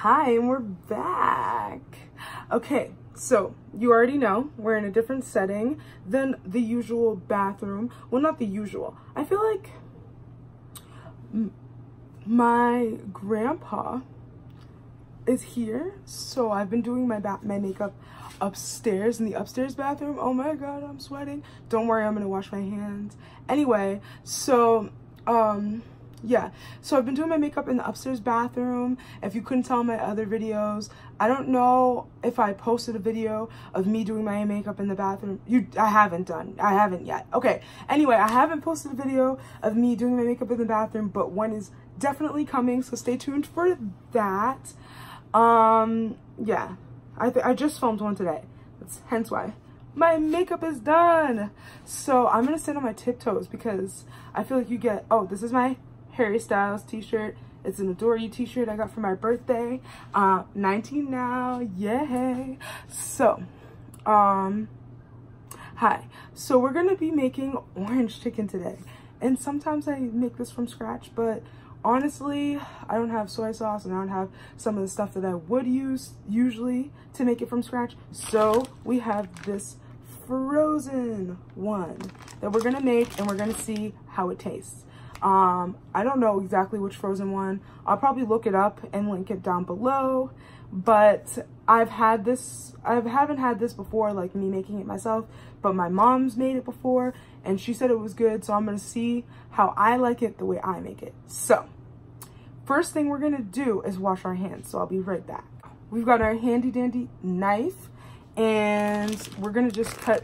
Hi, and we're back. Okay, so you already know we're in a different setting than the usual bathroom. Well, not the usual. I feel like my grandpa is here, so I've been doing my makeup upstairs in the upstairs bathroom. Oh my god, I'm sweating. Don't worry, I'm gonna wash my hands. Anyway, so yeah, so I've been doing my makeup in the upstairs bathroom. If you couldn't tell in my other videos, I don't know if I posted a video of me doing my makeup in the bathroom. I haven't yet. Okay, anyway, I haven't posted a video of me doing my makeup in the bathroom, but one is definitely coming, so stay tuned for that. Yeah, I just filmed one today. That's hence why my makeup is done. So I'm gonna sit on my tiptoes because I feel like you get, oh, this is my Harry Styles t-shirt. It's an Adore You t-shirt I got for my birthday. 19 now, yay. So, hi. So we're gonna be making orange chicken today. And sometimes I make this from scratch, but honestly, I don't have soy sauce and I don't have some of the stuff that I would use usually to make it from scratch. So we have this frozen one that we're gonna make and we're gonna see how it tastes. I don't know exactly which frozen one. I'll probably look it up and link it down below, but I haven't had this before, like me making it myself, but my mom's made it before and she said it was good, so I'm gonna see how I like it the way I make it. So first thing we're gonna do is wash our hands, so I'll be right back. We've got our handy dandy knife and we're gonna just cut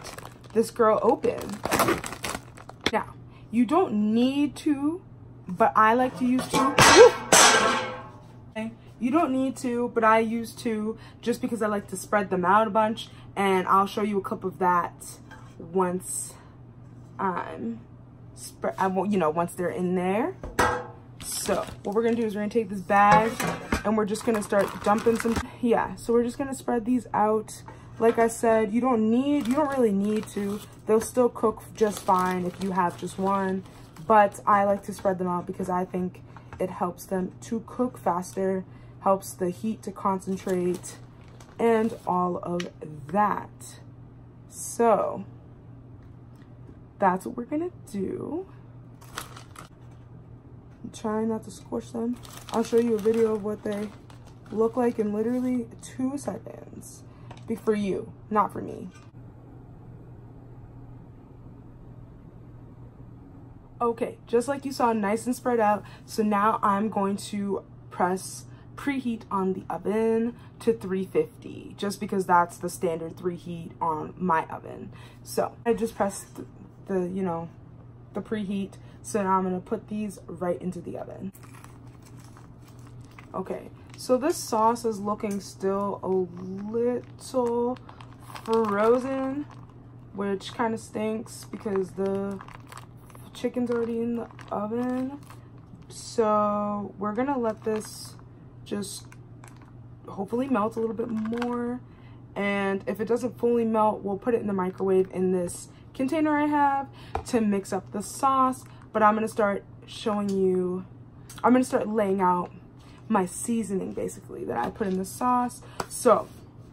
this girl open. Now, you don't need to, but I like to use two. Okay. You don't need to, but I use two just because I like to spread them out a bunch, and I'll show you a clip of that once once they're in there. So what we're gonna do is we're gonna take this bag and we're just gonna start dumping some, so we're just gonna spread these out. Like I said, you don't really need to. They'll still cook just fine if you have just one, but I like to spread them out because I think it helps them to cook faster, helps the heat to concentrate, and all of that. So that's what we're gonna do. I'm trying not to squish them. I'll show you a video of what they look like in literally 2 seconds. For you, not for me. Okay, just like you saw, nice and spread out. So now I'm going to preheat on the oven to 350, just because that's the standard preheat on my oven. So I just pressed the preheat. So now I'm gonna put these right into the oven. Okay. So this sauce is looking still a little frozen, which kind of stinks because the chicken's already in the oven. So we're gonna let this just hopefully melt a little bit more. And if it doesn't fully melt, we'll put it in the microwave in this container I have to mix up the sauce. But I'm gonna start laying out my seasoning basically that I put in the sauce. So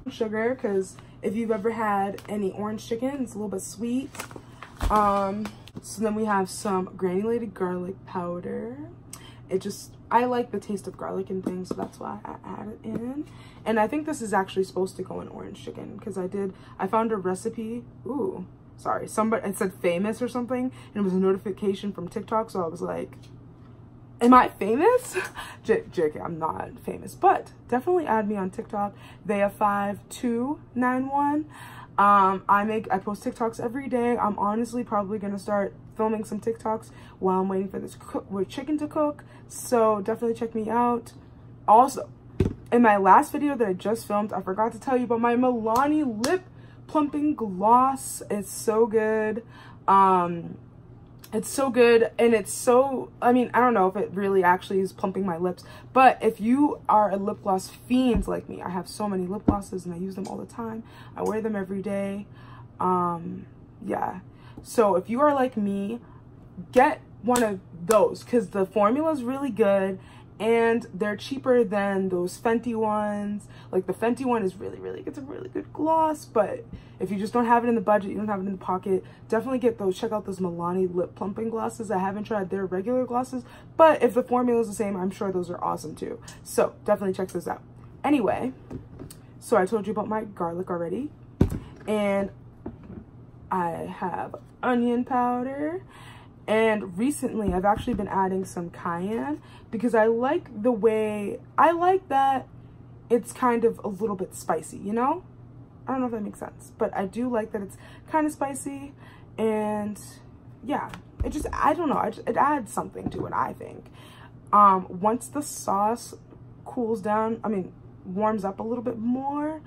sugar, because if you've ever had any orange chicken, it's a little bit sweet. So then we have some granulated garlic powder. I like the taste of garlic and things, so that's why I add it in. And I think this is actually supposed to go in orange chicken because I found a recipe. Ooh, sorry, it said famous or something, and it was a notification from TikTok, so I was like, am I famous? JK, I'm not famous, but definitely add me on TikTok, Vea5291. I post TikToks every day. I'm honestly probably gonna start filming some TikToks while I'm waiting for this chicken to cook. So definitely check me out. Also, in my last video that I just filmed, I forgot to tell you about my Milani lip plumping gloss. It's so good. It's so good, and it's so, I don't know if it really actually is plumping my lips, but if you are a lip gloss fiend like me, I have so many lip glosses and I use them all the time. I wear them every day. Yeah. So if you are like me, get one of those because the formula is really good and they're cheaper than those Fenty ones. Like the Fenty one is it's a really good gloss, but if you just don't have it in the budget, you don't have it in the pocket, definitely get those. Check out those Milani lip plumping glosses. I haven't tried their regular glosses, but if the formula is the same, I'm sure those are awesome too. So definitely check those out. Anyway, so I told you about my garlic already, and I have onion powder. And recently I've actually been adding some cayenne because I like that it's kind of a little bit spicy, you know? I don't know if that makes sense, but I do like that it's kind of spicy. And yeah, it just, I don't know, it adds something to it, I think. Once the sauce cools down, warms up a little bit more,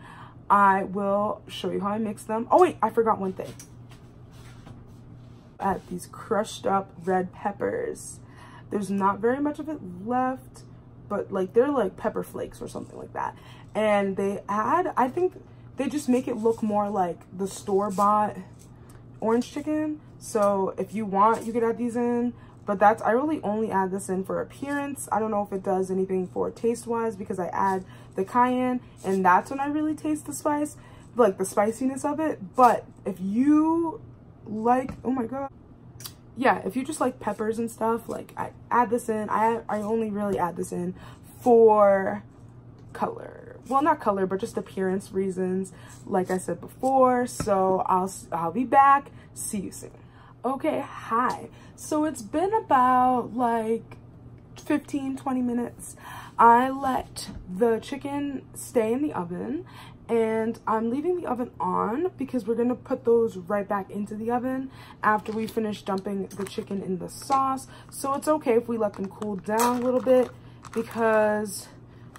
I will show you how I mix them. Oh wait, I forgot one thing. Add these crushed up red peppers. There's not very much of it left, but like they're like pepper flakes or something like that. And they add, I think they just make it look more like the store-bought orange chicken. So if you want, you could add these in, but I really only add this in for appearance. I don't know if it does anything for taste wise because I add the cayenne, and that's when I really taste the spice, like the spiciness of it. But if you like, oh my god, yeah, if you just like peppers and stuff, like I add this in. I only really add this in for color, well, not color, but just appearance reasons, like I said before. So I'll be back. See you soon. Okay, hi. So it's been about like 15-20 minutes. I let the chicken stay in the oven, and I'm leaving the oven on because we're gonna put those right back into the oven after we finish dumping the chicken in the sauce. So it's okay if we let them cool down a little bit because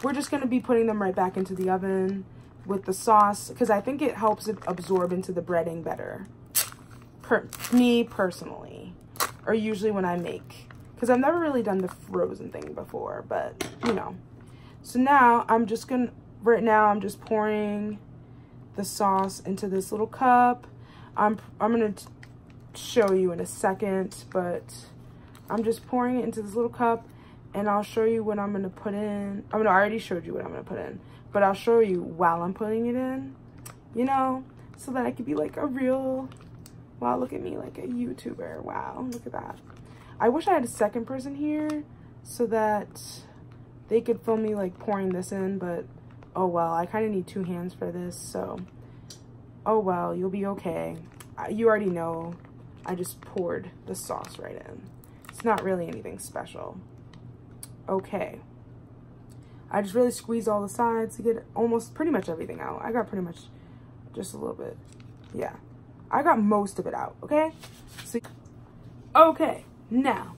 we're just gonna be putting them right back into the oven with the sauce because I think it helps it absorb into the breading better. Me personally, or usually when I make, because I've never really done the frozen thing before, but you know. So now right now I'm just pouring the sauce into this little cup. I'm gonna show you in a second, but I'm just pouring it into this little cup, and I'll show you what I'm gonna put in. I already showed you what I'm gonna put in, but I'll show you while I'm putting it in, you know, so that I could be like a real, wow, look at me, like a YouTuber. Wow, look at that. I wish I had a second person here so that they could film me like pouring this in, but oh well, I kind of need 2 hands for this, so oh well, you'll be okay. You already know I just poured the sauce right in. It's not really anything special. Okay. I just really squeezed all the sides to get almost pretty much everything out. I got pretty much just a little bit. Yeah. I got most of it out, okay? So, okay, now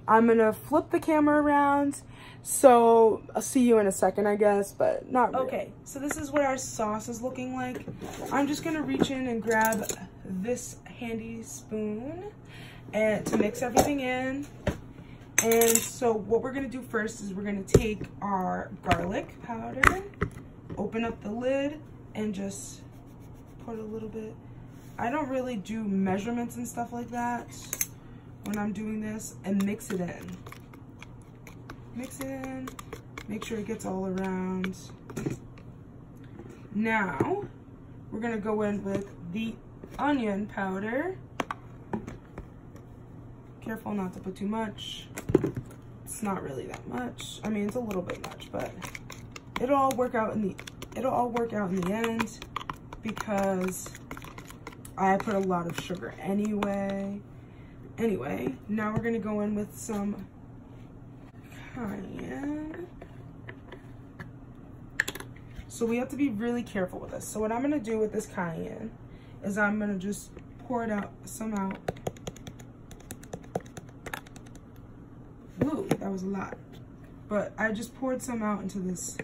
I'm gonna flip the camera around. So I'll see you in a second, I guess, but not really. Okay, so this is what our sauce is looking like. I'm just gonna reach in and grab this handy spoon and to mix everything in. And so what we're gonna do first is we're gonna take our garlic powder, open up the lid, and just put a little bit. I don't really do measurements and stuff like that when I'm doing this, and mix it in. Mix it in, make sure it gets all around. Now, we're gonna go in with the onion powder. Careful not to put too much. It's not really that much. I mean, it's a little bit much, but it'll all work out in the end because I put a lot of sugar anyway. Anyway, now we're gonna go in with some cayenne. So we have to be really careful with this. So what I'm gonna do with this cayenne is I'm gonna just pour it out, some out. Ooh, that was a lot. But I just poured some out into this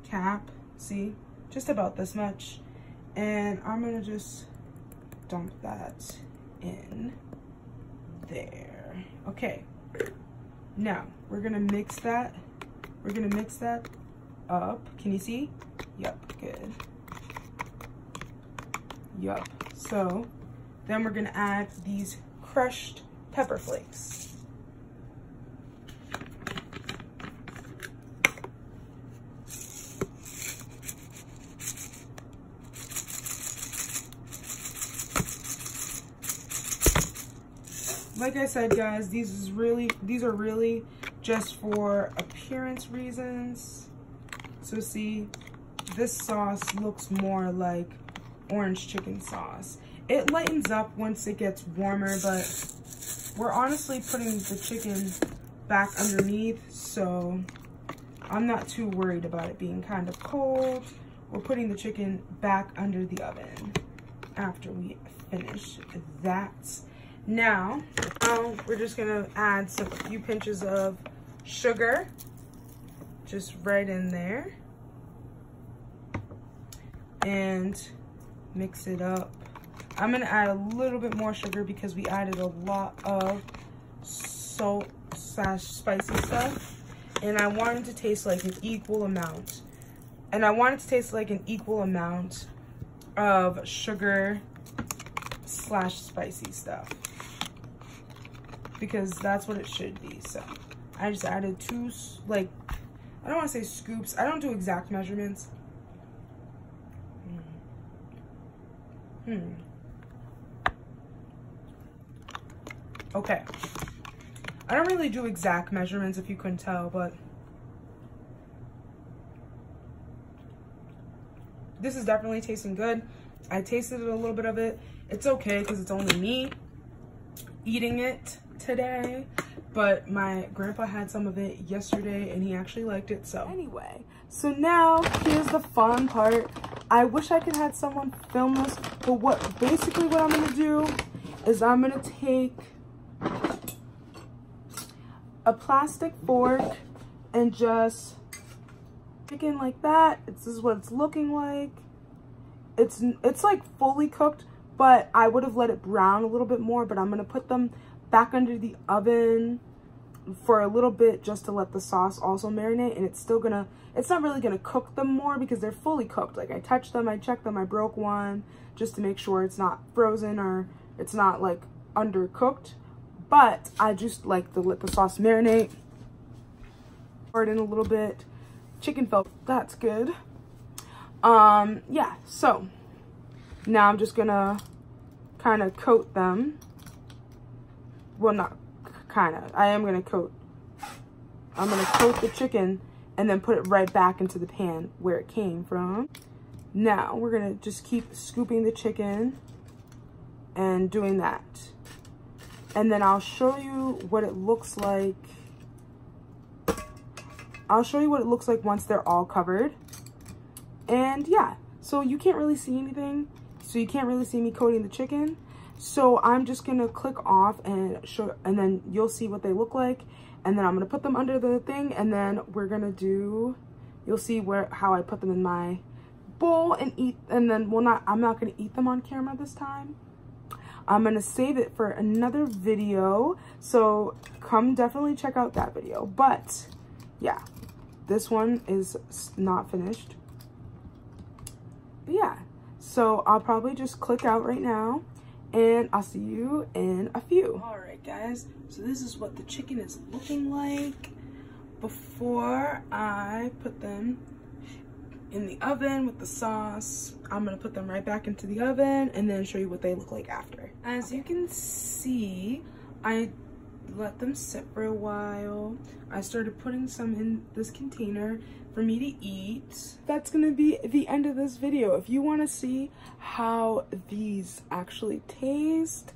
cap, see? Just about this much. And I'm gonna just dump that in there. Okay. Now, we're gonna mix that. We're gonna mix that up. Can you see? Yup, good. Yup. So, then we're gonna add these crushed pepper flakes. like I said, guys, these are really just for appearance reasons. So see, this sauce looks more like orange chicken sauce. It lightens up once it gets warmer, but we're honestly putting the chicken back underneath, so I'm not too worried about it being kind of cold. We're putting the chicken back under the oven after we finish that. Now we're just gonna add a few pinches of sugar, just right in there, and mix it up. I'm gonna add a little bit more sugar because we added a lot of salt / spicy stuff, and I want it to taste like an equal amount. And I want it to taste like an equal amount of sugar / spicy stuff, because that's what it should be. So I just added 2, like, I don't want to say scoops. I don't do exact measurements. Okay. I don't really do exact measurements, if you couldn't tell, but this is definitely tasting good. I tasted a little bit of it. It's okay because it's only me eating it today, but my grandpa had some of it yesterday and he actually liked it. So anyway, so now here's the fun part. I wish I could have someone film this, but basically what I'm gonna do is I'm gonna take a plastic fork and just chicken like that. This is what it's looking like. It's like fully cooked, but I would have let it brown a little bit more, but I'm gonna put them back under the oven for a little bit just to let the sauce also marinate, and it's not really gonna cook them more because they're fully cooked. Like, I touched them, I checked them, I broke one just to make sure it's not frozen or it's not like undercooked, but I just like to let the sauce marinate. Pour it in a little bit. Chicken felt, that's good. Yeah, so now I'm just gonna kind of coat them. Well, not kind of, I'm gonna coat the chicken and then put it right back into the pan where it came from. Now we're gonna just keep scooping the chicken and doing that, and then I'll show you what it looks like. I'll show you what it looks like once they're all covered. And yeah, so you can't really see anything, so you can't really see me coating the chicken. So I'm just gonna click off and show, and then you'll see what they look like. And then I'm gonna put them under the thing, and then we're gonna do, you'll see how I put them in my bowl and eat. And then I'm not gonna eat them on camera this time. I'm gonna save it for another video, so come definitely check out that video. But yeah, this one is not finished. But yeah, so I'll probably just click out right now, and I'll see you in a few. All right, guys, so this is what the chicken is looking like before I put them in the oven with the sauce. I'm gonna put them right back into the oven and then show you what they look like after. As you can see, I let them sit for a while. I started putting some in this container for me to eat. That's gonna be the end of this video. If you want to see how these actually taste,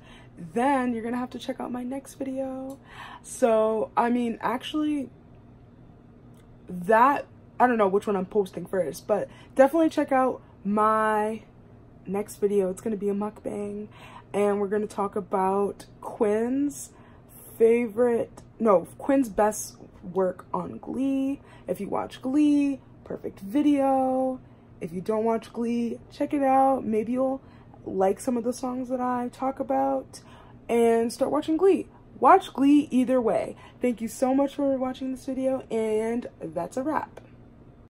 then you're gonna have to check out my next video. So I mean, actually, that, I don't know which one I'm posting first, but definitely check out my next video. It's gonna be a mukbang, and we're gonna talk about Quinn's best work on Glee. If you watch Glee, perfect video. If you don't watch Glee, check it out. Maybe you'll like some of the songs that I talk about and start watching Glee. Watch Glee either way. Thank you so much for watching this video, and that's a wrap.